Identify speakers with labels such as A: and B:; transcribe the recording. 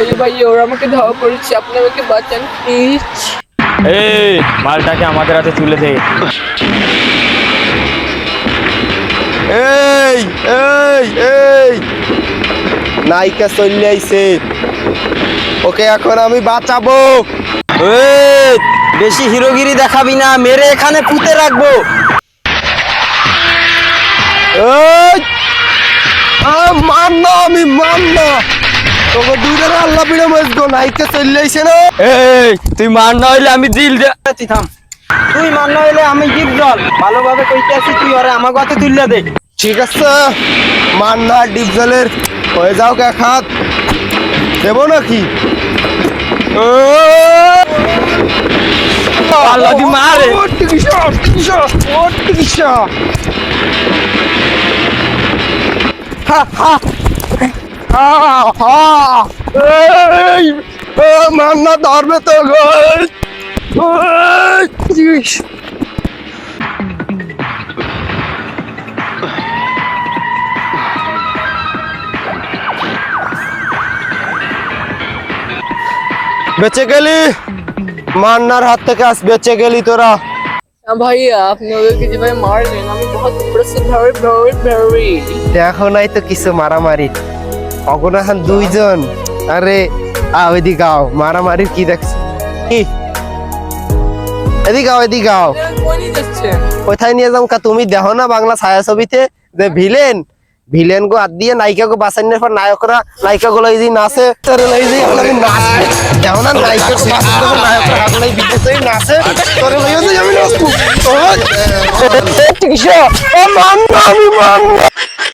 A: এই ভাই ওরা আমাকে ধাওয়া করেছে, আপনি আমাকে বাঁচান প্লিজ।
B: এই মালটাকে আমাদের হাতে তুলে দে।
C: এই এই এই নায়িকা চলে আইছে, ওকে এখন আমি বাঁচাবো।
D: এই বেশি হিরোগিরি দেখাবি না, মেরে এখানে পুঁতে রাখবো।
C: এই মান না, আমি মান না, তোকে দুইটার আল্লাহ পিড়ে মজগো। নায়িকা চলে আইছে না।
D: এই তুই মার না হইলে আমি দিল তুই থাম, তুই মার না হইলে আমি জিপ জল ভালোভাবে কইতে আছি, তুই ওরে আমার কথা তুললে দে।
C: ঠিক আছে, মান না ডিপজলের হয়ে যাও কে খাত দেবো নাকি?
D: আল্লাহ দি মারে।
C: মান্না ধরবে তো গো। বেঁচে গেলি, মান্নার হাত থেকে আজ বেঁচে গেলি তোরা।
A: ভাইয়া আপনি ওদেরকে যেভাবে মারলেন আমি বহুত ইমপ্রেসিভ, ভেরি ভেরি ভেরি।
C: দেখো নাই তো কিছু মারামারি, অগনাহান দুইজন। আরে ওইদিকে আও, মারামারি কি দেখছো? কি এদিকে আও, এদিকে আও।
A: কই নিয়ে যাচ্ছেন?
C: কোথায় নিয়ে যাও? তুমি দেখো না বাংলা ছায়াছবিতে যে ভিলেন ভিলেন গো হাত দিয়ে নায়িকা গো বাঁচানোর পর নায়করা নায়িকা গুলো এই যে নাচে, তোরে লই যে আমি নাচবো। দেখো না নায়িকা গো বাঁচানোর পর নায়করা হাত লাই বিদেশে নাচে, তোরে লই যে আমি নাচবো। ও মান্না, আমি মান্না।